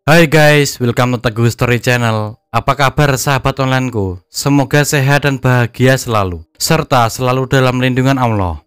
Hai guys, welcome to Teguh Story Channel. Apa kabar sahabat onlineku? Semoga sehat dan bahagia selalu, serta selalu dalam lindungan Allah.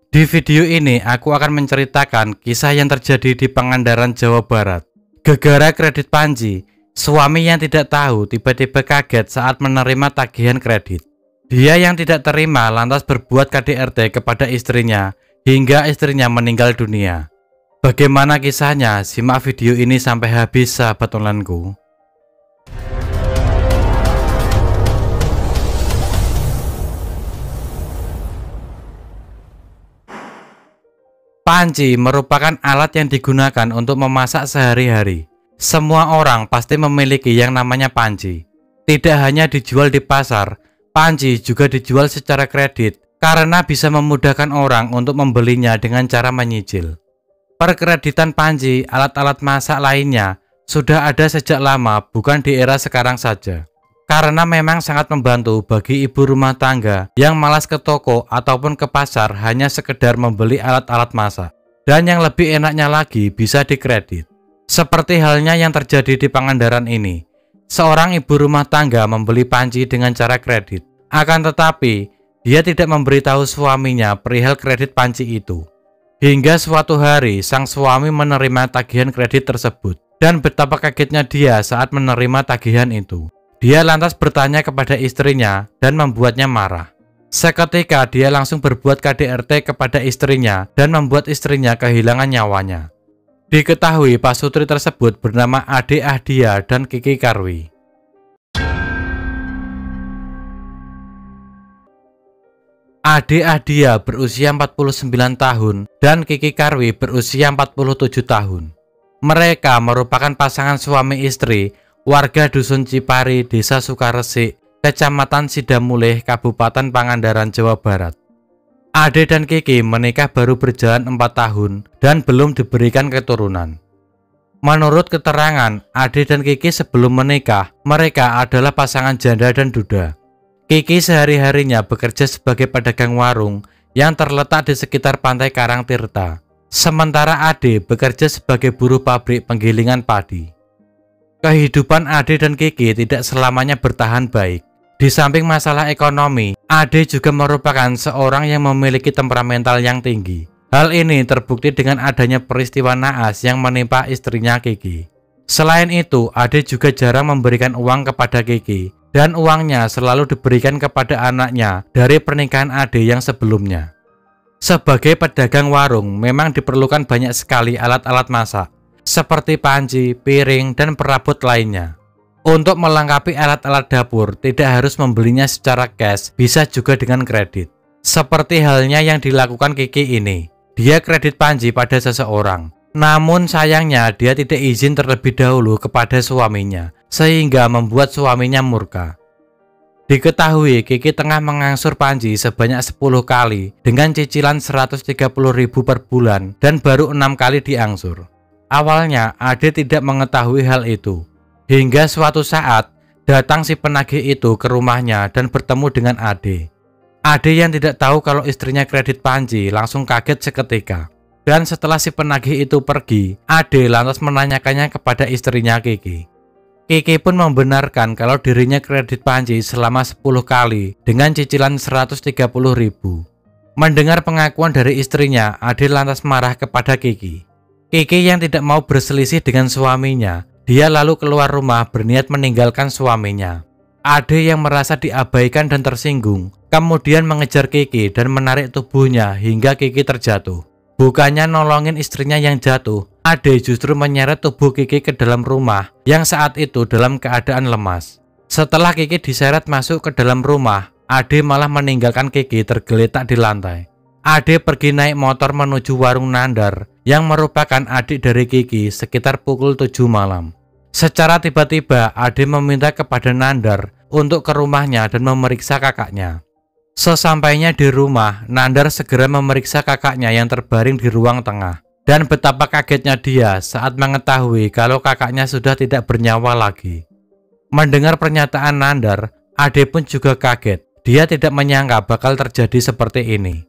Di video ini aku akan menceritakan kisah yang terjadi di Pangandaran, Jawa Barat. Gegara kredit Panji, suami yang tidak tahu tiba-tiba kaget saat menerima tagihan kredit. Dia yang tidak terima lantas berbuat KDRT kepada istrinya hingga istrinya meninggal dunia. Bagaimana kisahnya? Simak video ini sampai habis sahabat onlineku. Panci merupakan alat yang digunakan untuk memasak sehari-hari. Semua orang pasti memiliki yang namanya panci. Tidak hanya dijual di pasar, panci juga dijual secara kredit karena bisa memudahkan orang untuk membelinya dengan cara menyicil. Perkreditan panci, alat-alat masak lainnya sudah ada sejak lama, bukan di era sekarang saja. Karena memang sangat membantu bagi ibu rumah tangga yang malas ke toko ataupun ke pasar hanya sekedar membeli alat-alat masak. Dan yang lebih enaknya lagi bisa dikredit. Seperti halnya yang terjadi di Pangandaran ini. Seorang ibu rumah tangga membeli panci dengan cara kredit. Akan tetapi, dia tidak memberitahu suaminya perihal kredit panci itu. Hingga suatu hari sang suami menerima tagihan kredit tersebut. Dan betapa kagetnya dia saat menerima tagihan itu. Dia lantas bertanya kepada istrinya dan membuatnya marah. Seketika dia langsung berbuat KDRT kepada istrinya dan membuat istrinya kehilangan nyawanya. Diketahui pasutri tersebut bernama Ade Ahdia dan Kiki Karwi. Ade Ahdia berusia 49 tahun dan Kiki Karwi berusia 47 tahun. Mereka merupakan pasangan suami istri warga Dusun Cipari, Desa Sukaresik, Kecamatan Sidamulih, Kabupaten Pangandaran, Jawa Barat. Ade dan Kiki menikah baru berjalan 4 tahun dan belum diberikan keturunan. Menurut keterangan, Ade dan Kiki sebelum menikah, mereka adalah pasangan janda dan duda. Kiki sehari-harinya bekerja sebagai pedagang warung yang terletak di sekitar Pantai Karangtirta. Sementara Ade bekerja sebagai buruh pabrik penggilingan padi. Kehidupan Ade dan Kiki tidak selamanya bertahan baik. Di samping masalah ekonomi, Ade juga merupakan seorang yang memiliki temperamental yang tinggi. Hal ini terbukti dengan adanya peristiwa naas yang menimpa istrinya Kiki. Selain itu, Ade juga jarang memberikan uang kepada Kiki. Dan uangnya selalu diberikan kepada anaknya dari pernikahan Ade yang sebelumnya. Sebagai pedagang warung, memang diperlukan banyak sekali alat-alat masak, seperti panci, piring, dan perabot lainnya. Untuk melengkapi alat-alat dapur, tidak harus membelinya secara cash, bisa juga dengan kredit. Seperti halnya yang dilakukan Kiki ini. Dia kredit panci pada seseorang. Namun sayangnya dia tidak izin terlebih dahulu kepada suaminya, sehingga membuat suaminya murka. Diketahui Kiki tengah mengangsur panci sebanyak 10 kali dengan cicilan 130.000 per bulan dan baru 6 kali diangsur. Awalnya Ade tidak mengetahui hal itu, hingga suatu saat datang si penagih itu ke rumahnya dan bertemu dengan Ade. Ade yang tidak tahu kalau istrinya kredit panci langsung kaget seketika. Dan setelah si penagih itu pergi, Ade lantas menanyakannya kepada istrinya Kiki. Kiki pun membenarkan kalau dirinya kredit panci selama 10 kali dengan cicilan 130.000. Mendengar pengakuan dari istrinya, Ade lantas marah kepada Kiki. Kiki yang tidak mau berselisih dengan suaminya, dia lalu keluar rumah berniat meninggalkan suaminya. Ade yang merasa diabaikan dan tersinggung, kemudian mengejar Kiki dan menarik tubuhnya hingga Kiki terjatuh. Bukannya nolongin istrinya yang jatuh, Ade justru menyeret tubuh Kiki ke dalam rumah yang saat itu dalam keadaan lemas. Setelah Kiki diseret masuk ke dalam rumah, Ade malah meninggalkan Kiki tergeletak di lantai. Ade pergi naik motor menuju warung Nandar yang merupakan adik dari Kiki sekitar pukul 7 malam. Secara tiba-tiba Ade meminta kepada Nandar untuk ke rumahnya dan memeriksa kakaknya. Sesampainya di rumah, Nandar segera memeriksa kakaknya yang terbaring di ruang tengah. Dan betapa kagetnya dia saat mengetahui kalau kakaknya sudah tidak bernyawa lagi. Mendengar pernyataan Nandar, Ade pun juga kaget. Dia tidak menyangka bakal terjadi seperti ini.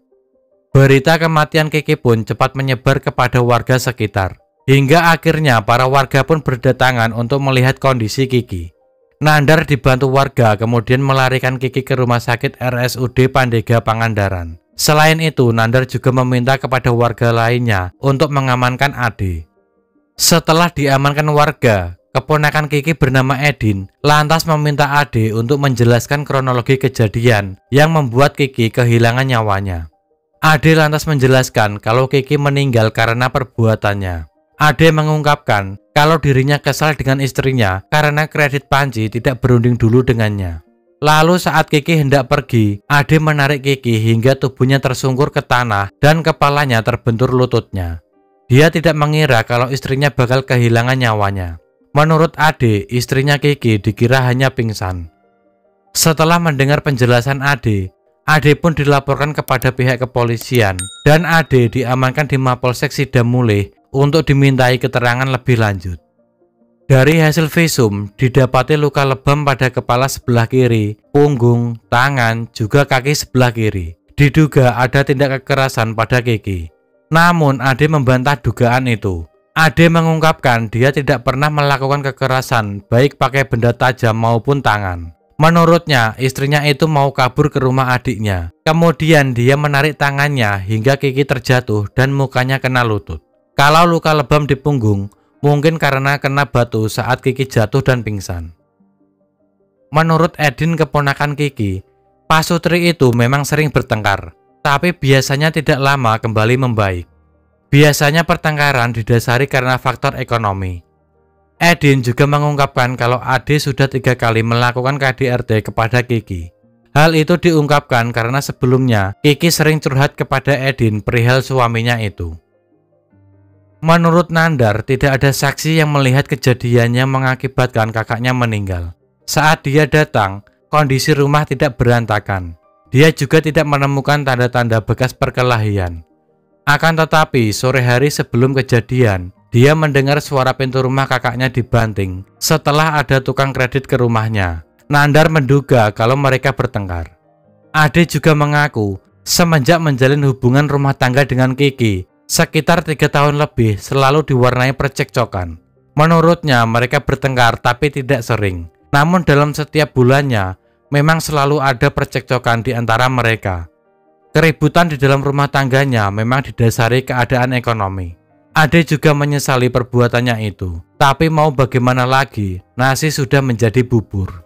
Berita kematian Kiki pun cepat menyebar kepada warga sekitar. Hingga akhirnya para warga pun berdatangan untuk melihat kondisi Kiki. Nandar dibantu warga kemudian melarikan Kiki ke rumah sakit RSUD Pandega Pangandaran. Selain itu, Nandar juga meminta kepada warga lainnya untuk mengamankan Ade. Setelah diamankan warga, keponakan Kiki bernama Edin lantas meminta Ade untuk menjelaskan kronologi kejadian yang membuat Kiki kehilangan nyawanya. Ade lantas menjelaskan kalau Kiki meninggal karena perbuatannya. Ade mengungkapkan kalau dirinya kesal dengan istrinya karena kredit panci tidak berunding dulu dengannya. Lalu saat Kiki hendak pergi, Ade menarik Kiki hingga tubuhnya tersungkur ke tanah dan kepalanya terbentur lututnya. Dia tidak mengira kalau istrinya bakal kehilangan nyawanya. Menurut Ade, istrinya Kiki dikira hanya pingsan. Setelah mendengar penjelasan Ade pun dilaporkan kepada pihak kepolisian dan Ade diamankan di Mapolsek Sidamulih untuk dimintai keterangan lebih lanjut. Dari hasil visum didapati luka lebam pada kepala sebelah kiri, punggung, tangan, juga kaki sebelah kiri. Diduga ada tindak kekerasan pada Kiki. Namun Ade membantah dugaan itu. Ade mengungkapkan dia tidak pernah melakukan kekerasan baik pakai benda tajam maupun tangan. Menurutnya istrinya itu mau kabur ke rumah adiknya. Kemudian dia menarik tangannya hingga Kiki terjatuh dan mukanya kena lutut. Kalau luka lebam di punggung, mungkin karena kena batu saat Kiki jatuh dan pingsan. Menurut Edin, keponakan Kiki, Pak Sutri itu memang sering bertengkar, tapi biasanya tidak lama kembali membaik. Biasanya pertengkaran didasari karena faktor ekonomi. Edin juga mengungkapkan kalau Ade sudah 3 kali melakukan KDRT kepada Kiki. Hal itu diungkapkan karena sebelumnya Kiki sering curhat kepada Edin perihal suaminya itu. Menurut Nandar, tidak ada saksi yang melihat kejadian yang mengakibatkan kakaknya meninggal. Saat dia datang, kondisi rumah tidak berantakan. Dia juga tidak menemukan tanda-tanda bekas perkelahian. Akan tetapi, sore hari sebelum kejadian, dia mendengar suara pintu rumah kakaknya dibanting setelah ada tukang kredit ke rumahnya. Nandar menduga kalau mereka bertengkar. Ade juga mengaku, semenjak menjalin hubungan rumah tangga dengan Kiki, sekitar 3 tahun lebih selalu diwarnai percekcokan. Menurutnya mereka bertengkar tapi tidak sering. Namun dalam setiap bulannya memang selalu ada percekcokan di antara mereka. Keributan di dalam rumah tangganya memang didasari keadaan ekonomi. Ade juga menyesali perbuatannya itu. Tapi mau bagaimana lagi, nasi sudah menjadi bubur.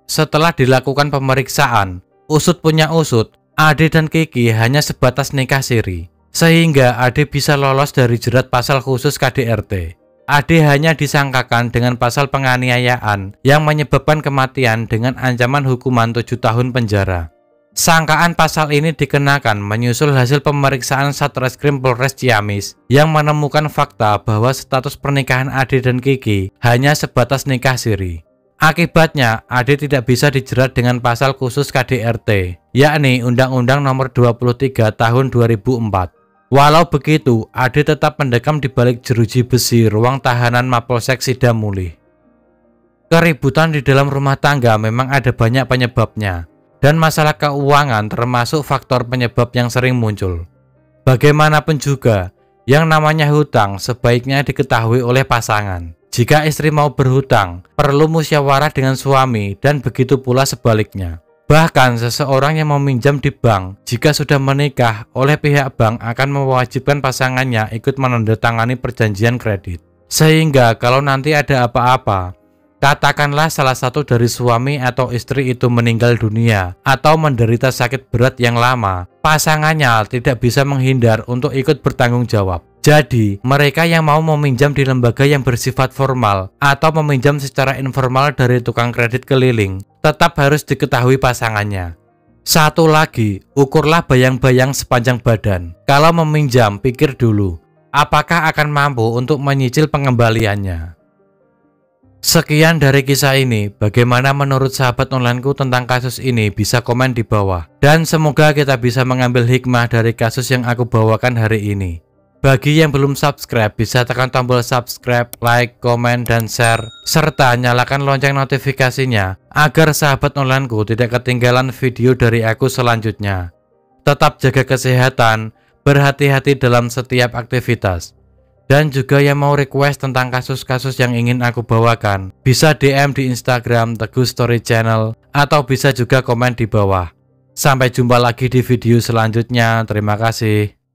Setelah dilakukan pemeriksaan, usut punya usut, Ade dan Kiki hanya sebatas nikah siri, sehingga Ade bisa lolos dari jerat pasal khusus KDRT. Ade hanya disangkakan dengan pasal penganiayaan yang menyebabkan kematian dengan ancaman hukuman 7 tahun penjara. Sangkaan pasal ini dikenakan menyusul hasil pemeriksaan Satreskrim Polres Ciamis yang menemukan fakta bahwa status pernikahan Ade dan Kiki hanya sebatas nikah siri. Akibatnya, Ade tidak bisa dijerat dengan pasal khusus KDRT, yakni Undang-Undang Nomor 23 Tahun 2004. Walau begitu, Ade tetap mendekam di balik jeruji besi ruang tahanan Mapolsek Sidamulih. Keributan di dalam rumah tangga memang ada banyak penyebabnya, dan masalah keuangan termasuk faktor penyebab yang sering muncul. Bagaimanapun juga, yang namanya hutang sebaiknya diketahui oleh pasangan. Jika istri mau berhutang, perlu musyawarah dengan suami dan begitu pula sebaliknya. Bahkan seseorang yang meminjam di bank, jika sudah menikah, oleh pihak bank akan mewajibkan pasangannya ikut menandatangani perjanjian kredit. Sehingga kalau nanti ada apa-apa, katakanlah salah satu dari suami atau istri itu meninggal dunia atau menderita sakit berat yang lama, pasangannya tidak bisa menghindar untuk ikut bertanggung jawab. Jadi, mereka yang mau meminjam di lembaga yang bersifat formal atau meminjam secara informal dari tukang kredit keliling, tetap harus diketahui pasangannya. Satu lagi, ukurlah bayang-bayang sepanjang badan. Kalau meminjam, pikir dulu, apakah akan mampu untuk menyicil pengembaliannya. Sekian dari kisah ini. Bagaimana menurut sahabat onlineku tentang kasus ini? Bisa komen di bawah. Dan semoga kita bisa mengambil hikmah dari kasus yang aku bawakan hari ini. Bagi yang belum subscribe, bisa tekan tombol subscribe, like, komen, dan share, serta nyalakan lonceng notifikasinya agar sahabat onlineku tidak ketinggalan video dari aku selanjutnya. Tetap jaga kesehatan, berhati-hati dalam setiap aktivitas. Dan juga yang mau request tentang kasus-kasus yang ingin aku bawakan, bisa DM di Instagram Teguh Story Channel atau bisa juga komen di bawah. Sampai jumpa lagi di video selanjutnya. Terima kasih.